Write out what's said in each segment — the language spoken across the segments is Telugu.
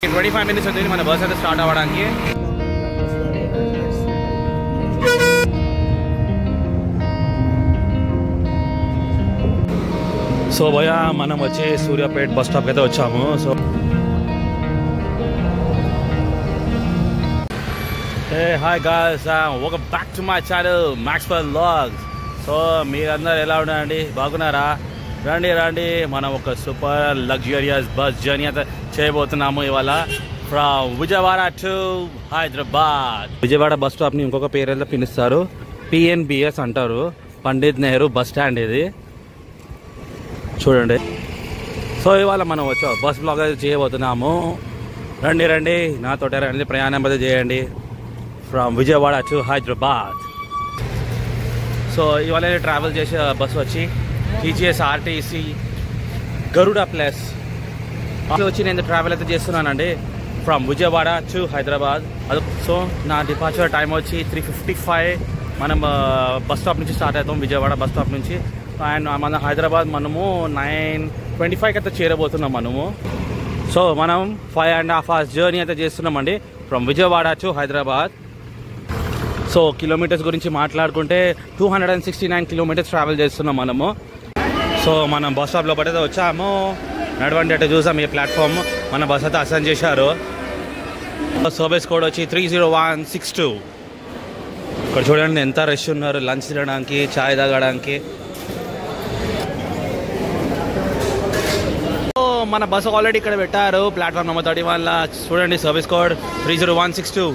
25 minutes అవుతుంది మన బస్ అయితే స్టార్ట్ అవ్వడానికి. సో భయ మనం వచ్చి సూర్యాపేట్ బస్ స్టాప్కి అయితే వచ్చాము. So hi guys, welcome back to my channel Maxwell vlogs. So మీరందరూ ఎలా ఉన్నారండి, బాగున్నారా? రండి రండి, మనం ఒక సూపర్ లగ్జరియస్ బస్ జర్నీ అయితే చేయబోతున్నాము ఇవాళ from Vijayawada to Hyderabad. Vijayawada bus స్టాప్ని ఇంకొక పేరు అయితే పిలుస్తారు, పిఎన్బిఎస్ అంటారు, పండిత్ నెహ్రూ బస్ స్టాండ్ ఇది చూడండి. సో ఇవాళ మనం వచ్చాం బస్ బ్లాగ్ అయితే చేయబోతున్నాము. రండి రండి, నాతోటే రండి, ప్రయాణం అయితే చేయండి from Vijayawada to Hyderabad. So ఇవాళ నేను ట్రావెల్ చేసే బస్సు వచ్చి టీజీఎస్ఆర్టీసీ గరుడ ప్లస్ వచ్చి నేను ట్రావెల్ అయితే చేస్తున్నానండి from Vijayawada to Hyderabad. So నా డిపార్చర్ టైం వచ్చి 3:55. మనం బస్ స్టాప్ నుంచి స్టార్ట్ అవుతాం, విజయవాడ బస్ స్టాప్ నుంచి. అండ్ మన హైదరాబాద్ మనము 9:25 అయితే చేరబోతున్నాం మనము. సో మనం 5.5 hours జర్నీ అయితే చేస్తున్నామండి from Vijayawada to Hyderabad. So kilometres గురించి మాట్లాడుకుంటే 269 కిలోమీటర్స్ ట్రావెల్ చేస్తున్నాం మనము. సో మనం బస్ స్టాప్ లోపల అయితే వచ్చాము, నడవండి అంటే చూసాం ఈ ప్లాట్ఫామ్. మన బస్ అయితే అసైన్ చేశారు. సర్వీస్ కోడ్ వచ్చి 30162. ఇక్కడ చూడండి ఎంత రష్ ఉన్నారు లంచ్ తినడానికి, చాయ్ తాగడానికి. మన బస్సు ఆల్రెడీ ఇక్కడ పెట్టారు ప్లాట్ఫామ్ నెంబర్ 31. చూడండి సర్వీస్ కోడ్ 30162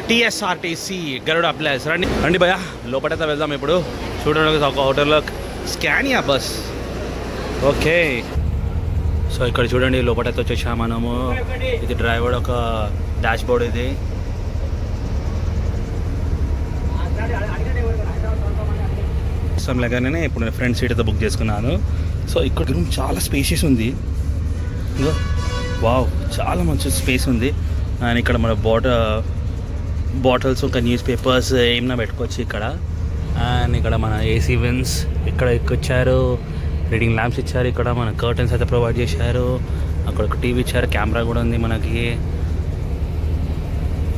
టీఎస్ఆర్టీసీ గరుడ ప్లస్. రండి రండి భయ, లోపలైతే వెళ్దాం ఇప్పుడు. చూడండి ఒక హోటల్లో స్కానియా బస్. ఓకే, సో ఇక్కడ చూడండి లోపలైతే వచ్చేసా మనము. ఇది డ్రైవర్ ఒక డాష్ బోర్డ్ ఇది. లాగానే ఇప్పుడు నేను ఫ్రంట్ సీట్ అయితే బుక్ చేసుకున్నాను. సో ఇక్కడ రూమ్ చాలా స్పేషియస్ ఉంది, వావ్ చాలా మంచి స్పేస్ ఉంది. అండ్ ఇక్కడ మన బాటిల్స్ ఇంకా న్యూస్ పేపర్స్ ఏమైనా పెట్టుకోవచ్చు ఇక్కడ. అండ్ ఇక్కడ మన ఏసీ వెన్స్ ఇక్కడ ఇచ్చారు, రీడింగ్ ల్యాంప్స్ ఇచ్చారు, ఇక్కడ మన కర్టన్స్ అయితే ప్రొవైడ్ చేశారు, అక్కడ ఒక టీవీ ఇచ్చారు, కెమెరా కూడా ఉంది మనకి.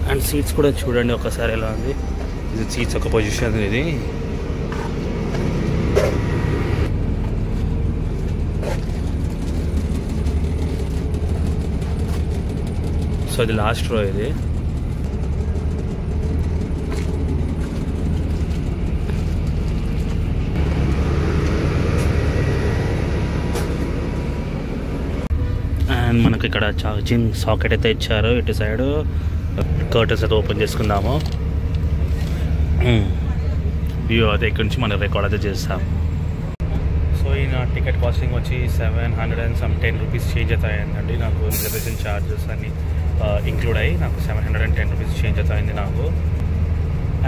అండ్ సీట్స్ కూడా చూడండి ఒకసారి ఎలా ఉంది. ఇది సీట్స్ ఒక పొజిషన్ ఇది. సో ఇది లాస్ట్ రో ఇది. అండ్ మనకి ఇక్కడ ఛార్జింగ్ సాకెట్ అయితే ఇచ్చారు. ఇటు సైడ్ కర్టన్స్ అయితే ఓపెన్ చేసుకుందాము. వ్యూ అయితే ఇక్కడ నుంచి మనం రికార్డ్ అయితే చేస్తాం. సో ఈ నా టికెట్ కాస్టింగ్ వచ్చి 710 రూపీస్ చేంజ్ అయితే అయిందండి నాకు. రిజర్వేషన్ ఛార్జెస్ అన్ని ఇంక్లూడ్ అయ్యి నాకు 710 రూపీస్ చేంజ్ అయితే అయింది నాకు.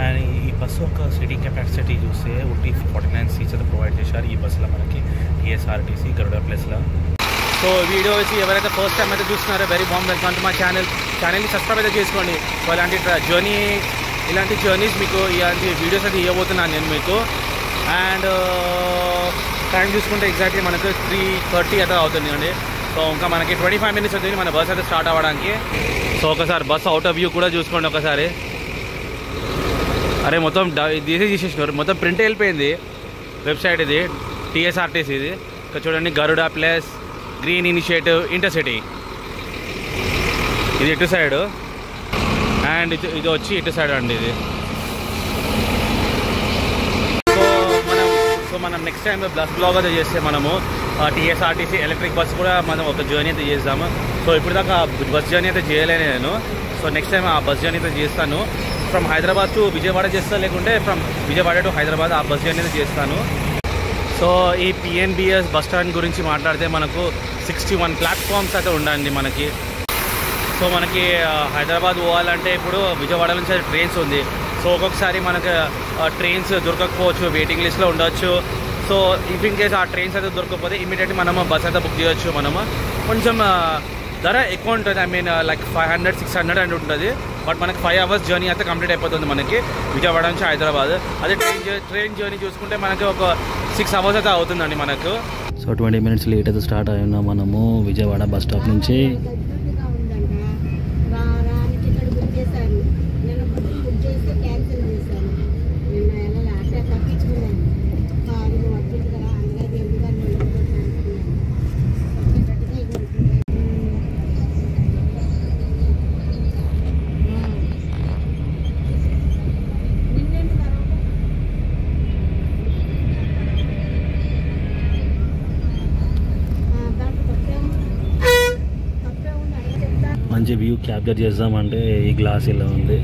అండ్ ఈ బస్సు ఒక సిటీ కెపాసిటీ చూస్తే 49 సీట్స్ అయితే ప్రొవైడ్ చేశారు ఈ బస్సులో మనకి టీఎస్ఆర్టీసీ గరుడ ప్లస్లో. సో వీడియో వచ్చి ఎవరైతే ఫస్ట్ టైం అయితే చూస్తున్నారో very warm welcome to my ఛానల్ని సబ్స్క్రైబ్ అయితే చేసుకోండి. సో ఇలాంటి జర్నీస్ మీకు ఇలాంటి వీడియోస్ అయితే ఇవ్వబోతున్నాను నేను మీకు. అండ్ టైం చూసుకుంటే ఎగ్జాక్ట్లీ మనకు 3:30 అయితే అవుతుంది అండి. సో ఇంకా మనకి 25 minutes అవుతుంది మన బస్ అయితే స్టార్ట్ అవ్వడానికి. సో ఒకసారి బస్ అవుట్ ఆఫ్ వ్యూ కూడా చూసుకోండి ఒకసారి. అరే మొత్తం తీసేసినారు, మొత్తం ప్రింట్ వెళ్ళిపోయింది వెబ్సైట్ ఇది టీఎస్ఆర్టీసీ ఇది. ఇక్కడ చూడండి గరుడ ప్లస్ గ్రీన్ ఇనిషియేటివ్ ఇంటర్సిటీ ఇది ఇటు సైడ్, అండ్ ఇది వచ్చి ఇటు సైడ్ అండి ఇది. సో మనం నెక్స్ట్ టైం బస్ బ్లాగ్ అయితే చేస్తే మనము టీఎస్ఆర్టీసీ ఎలక్ట్రిక్ బస్ కూడా మనం ఒక జర్నీ అయితే చేస్తాము. సో ఇప్పుడు దాకా బస్ జర్నీ అయితే చేయలేను నేను. సో నెక్స్ట్ టైం ఆ బస్ జర్నీ అయితే చేస్తాను. ఫ్రమ్ హైదరాబాద్ టు విజయవాడ చేస్తాను, లేకుంటే ఫ్రమ్ విజయవాడ టు హైదరాబాద్ ఆ బస్ జర్నీ అయితే చేస్తాను. సో ఈ పిఎన్బిఎస్ బస్ స్టాండ్ గురించి మాట్లాడితే మనకు 61 ప్లాట్ఫామ్స్ అయితే ఉండండి మనకి. సో మనకి హైదరాబాద్ పోవాలంటే ఇప్పుడు విజయవాడ నుంచి ట్రైన్స్ ఉంది. సో ఒక్కొక్కసారి మనకు ట్రైన్స్ దొరకకపోవచ్చు, వెయిటింగ్ లిస్ట్లో ఉండొచ్చు. సో ఇఫ్ ఇన్ కేస్ ఆ ట్రైన్స్ అయితే దొరకకపోతే ఇమీడియట్లీ మనము బస్ అయితే బుక్ చేయొచ్చు. మనము కొంచెం ధర ఎక్కువ ఉంటుంది, ఐ మీన్ లైక్ 500-600 అని ఉంటుంది. బట్ మనకి 5 hours జర్నీ అయితే కంప్లీట్ అయిపోతుంది మనకి విజయవాడ నుంచి హైదరాబాద్. అదే ట్రైన్ జర్నీ చూసుకుంటే మనకి ఒక 6 hours అయితే అవుతుందండి మనకు. సో 20 minutes లేట్ అయితే స్టార్ట్ అయి ఉన్నాం మనము విజయవాడ బస్ స్టాప్ నుంచి. మంచి వ్యూ క్యాప్చర్ చేద్దామంటే ఈ గ్లాస్ ఇలా ఉంది.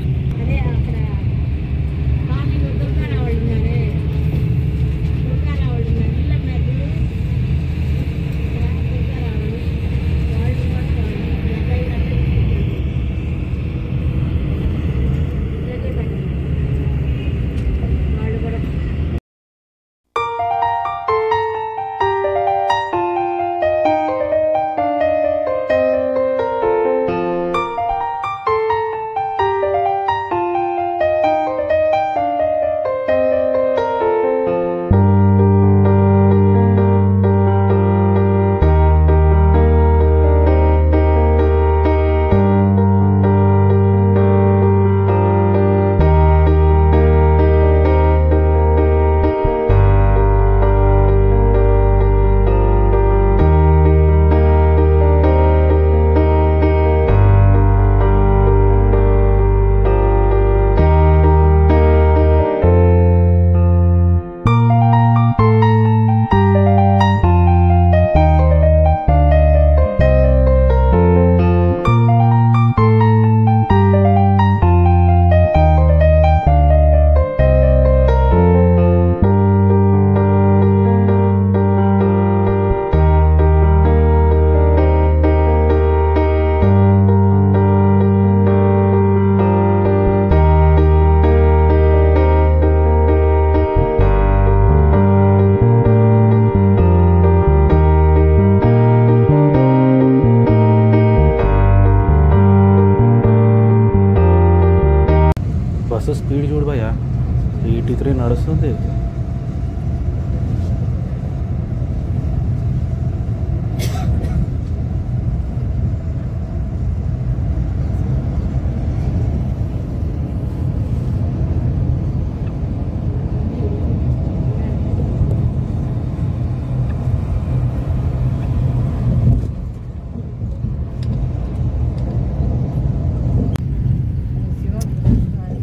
బస్సు స్పీడ్ చూడు భయ్యా, 83 నడుస్తుంది.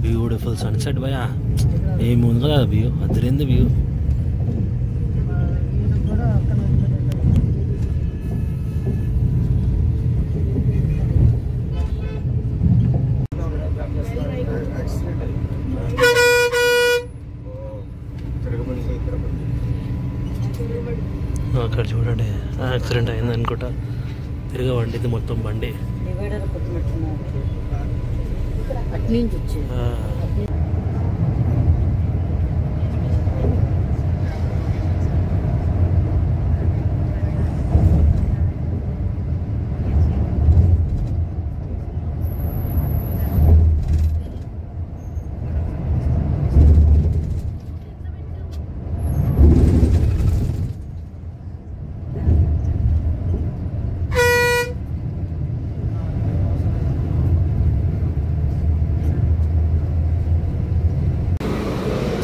బ్యూటిఫుల్ సన్సెట్ భయ్యా, ఏముంది కదా వ్యూ, అదిరింది వ్యూ. అక్కడ చూడండి యాక్సిడెంట్ అయింది అనుకుంటా, తిరిగి వండిది మొత్తం బండి.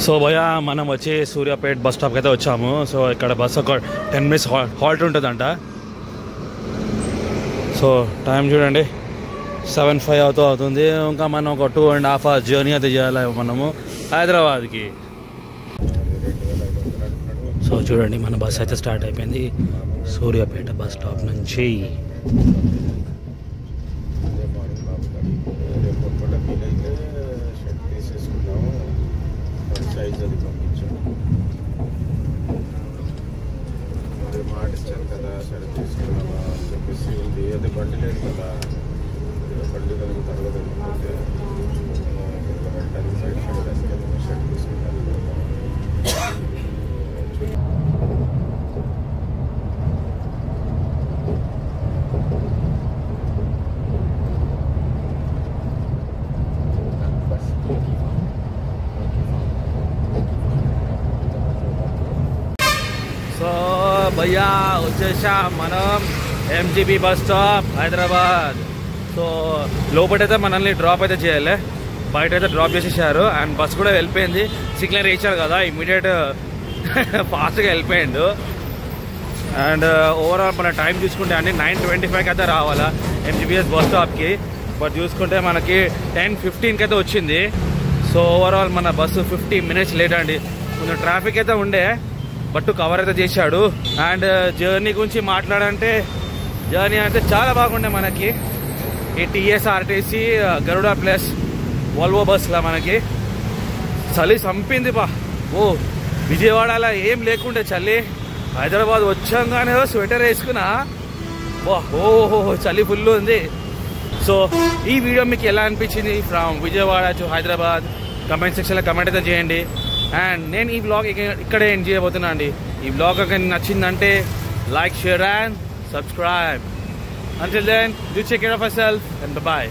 సో భయ్యా మనం వచ్చి సూర్యాపేట్ బస్ స్టాప్కి అయితే వచ్చాము. సో ఇక్కడ బస్ ఒక 10 minutes హాల్ట్ ఉంటుందంట. సో టైం చూడండి 7:05 అవుతుంది. ఇంకా మనం ఒక 2.5 hours జర్నీ అయితే చేయాలి మనము హైదరాబాద్కి. సో చూడండి మన బస్ అయితే స్టార్ట్ అయిపోయింది సూర్యాపేట బస్ స్టాప్ నుంచి. మాటిచ్చాను కదా, సరే తీసుకున్నావా అని చెప్పేసి ఉంది. అదే బండి లేదు కదా, బండి కలిగి తర్వాత వెళ్ళిపోతే వెళ్ళడానికి సైడ్ షర్ట్ వేసుకెళ్ళి షర్ట్ తీసుకుంటాను. భయ్యా వచ్చేసా మనం MGB bus stop Hyderabad. So లోపలైతే మనల్ని డ్రాప్ అయితే చేయాలి, బయట అయితే డ్రాప్ చేసేసారు. అండ్ బస్ కూడా వెళ్ళిపోయింది, సిగ్నల్ ఇచ్చారు కదా ఇమీడియట్ ఫాస్ట్గా వెళ్ళిపోయిండు. అండ్ ఓవరాల్ మన టైం చూసుకుంటే అండి 9:25కి అయితే రావాలా ఎంజీబీఎస్ బస్ స్టాప్కి. బట్ చూసుకుంటే మనకి 10:15కి అయితే వచ్చింది. సో ఓవరాల్ మన బస్సు 50 మినిట్స్ లేట్ అండి. కొంచెం ట్రాఫిక్ అయితే ఉండే, బట్ కవర్ అయితే చేశాడు. అండ్ జర్నీ గురించి మాట్లాడంటే జర్నీ అయితే చాలా బాగుండే మనకి. ఈ టీఎస్ఆర్టీసీ గరుడ ప్లస్ వోల్వో బస్లా మనకి చలి చంపింది బా. ఓ విజయవాడలో ఏం లేకుండే చలి, హైదరాబాద్ వచ్చాగానే స్వెటర్ వేసుకున్నా. ఓహో చలి ఫుల్ ఉంది. సో ఈ వీడియో మీకు ఎలా అనిపించింది from Vijayawada to Hyderabad comment సెక్షన్లో కమెంట్ అయితే చేయండి. అండ్ నేను ఈ బ్లాగ్ ఇక్కడే ఎండ్ చేయబోతున్నా అండి. ఈ బ్లాగ్ కనుక నచ్చిందంటే like, share and subscribe. Until then, do take care of yourself and bye-bye.